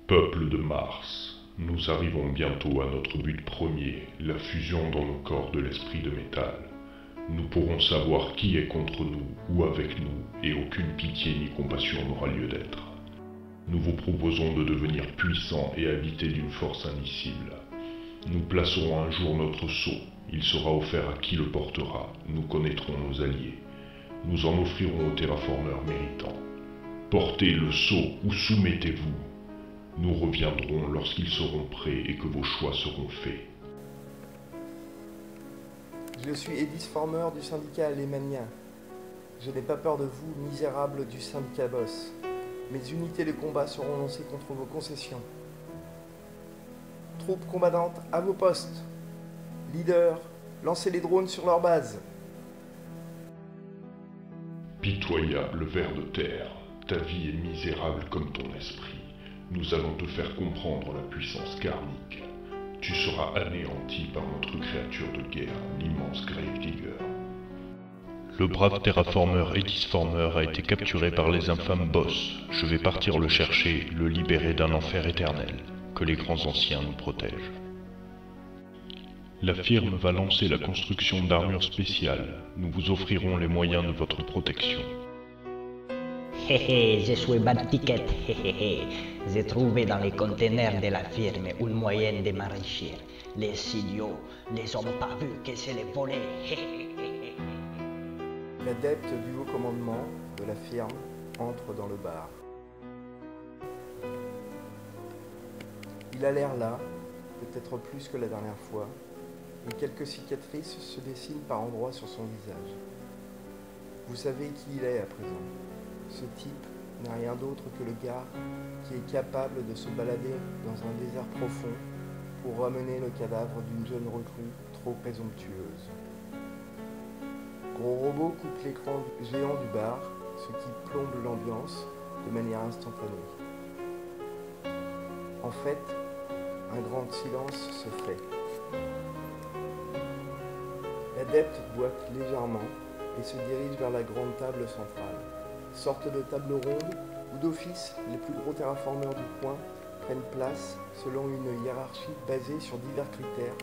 Peuple de Mars, nous arrivons bientôt à notre but premier, la fusion dans nos corps de l'esprit de métal. Nous pourrons savoir qui est contre nous ou avec nous, et aucune pitié ni compassion n'aura lieu d'être. Nous vous proposons de devenir puissants et habités d'une force indicible. Nous placerons un jour notre sceau, il sera offert à qui le portera, nous connaîtrons nos alliés. Nous en offrirons aux terraformeurs méritants. Portez le sceau ou soumettez-vous. Nous reviendrons lorsqu'ils seront prêts et que vos choix seront faits. Je suis Edis Former du syndicat Alémania. Je n'ai pas peur de vous, misérables du syndicat Boss. Mes unités de combat seront lancées contre vos concessions. Troupes combattantes, à vos postes. Leaders, lancez les drones sur leur base. Pitoyable ver de terre, ta vie est misérable comme ton esprit. Nous allons te faire comprendre la puissance karmique. Tu seras anéanti par notre créature de guerre, l'immense Gravedigger. Le brave terraformeur Edis Former a été capturé par les infâmes boss. Je vais partir le chercher, le libérer d'un enfer éternel. Que les grands anciens nous protègent. La firme va lancer la construction d'armures spéciales. Nous vous offrirons les moyens de votre protection. Je suis bad ticket. J'ai trouvé dans les conteneurs de la firme une moyenne de m'enrichir. Les idiots les ont pas vus que c'est les volets. L'adepte du haut commandement de la firme entre dans le bar. Il a l'air là, peut-être plus que la dernière fois, et quelques cicatrices se dessinent par endroits sur son visage. Vous savez qui il est à présent. Ce type n'est rien d'autre que le gars qui est capable de se balader dans un désert profond pour ramener le cadavre d'une jeune recrue trop présomptueuse. Gros Robot coupe l'écran géant du bar, ce qui plombe l'ambiance de manière instantanée. En fait, un grand silence se fait. L'adepte boite légèrement et se dirige vers la grande table centrale. Sorte de table ronde où d'office les plus gros terraformeurs du coin prennent place selon une hiérarchie basée sur divers critères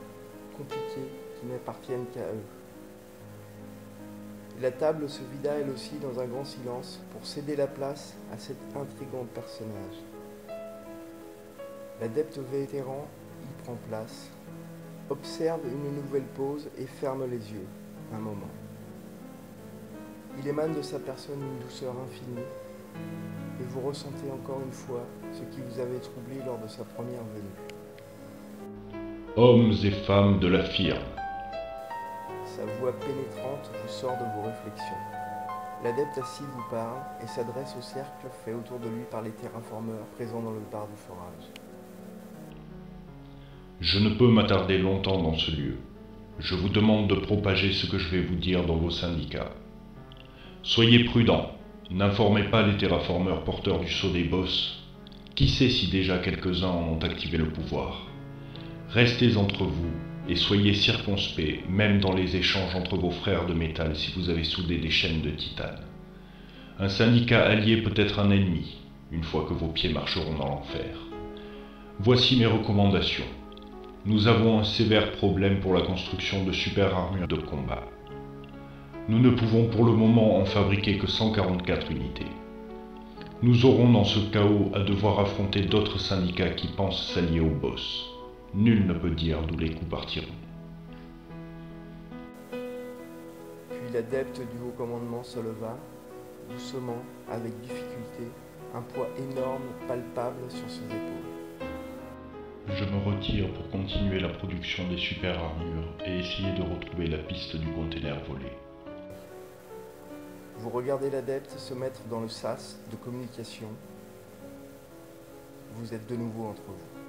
compliqués qui n'appartiennent qu'à eux. La table se vida elle aussi dans un grand silence pour céder la place à cet intrigant personnage. L'adepte vétéran y prend place, observe une nouvelle pause et ferme les yeux un moment. Il émane de sa personne une douceur infinie, et vous ressentez encore une fois ce qui vous avait troublé lors de sa première venue. Hommes et femmes de la firme. Sa voix pénétrante vous sort de vos réflexions. L'adepte assis vous parle et s'adresse au cercle fait autour de lui par les terraformeurs présents dans le bar du forage. Je ne peux m'attarder longtemps dans ce lieu. Je vous demande de propager ce que je vais vous dire dans vos syndicats. Soyez prudents, n'informez pas les terraformeurs porteurs du sceau des boss. Qui sait si déjà quelques-uns en ont activé le pouvoir. Restez entre vous et soyez circonspects, même dans les échanges entre vos frères de métal si vous avez soudé des chaînes de titane. Un syndicat allié peut être un ennemi, une fois que vos pieds marcheront dans l'enfer. Voici mes recommandations. Nous avons un sévère problème pour la construction de super armures de combat. Nous ne pouvons pour le moment en fabriquer que 144 unités. Nous aurons dans ce chaos à devoir affronter d'autres syndicats qui pensent s'allier au boss. Nul ne peut dire d'où les coups partiront. Puis l'adepte du haut commandement se leva, doucement, avec difficulté, un poids énorme, palpable sur ses épaules. Je me retire pour continuer la production des super armures et essayer de retrouver la piste du container volé. Vous regardez l'adepte se mettre dans le sas de communication. Vous êtes de nouveau entre vous.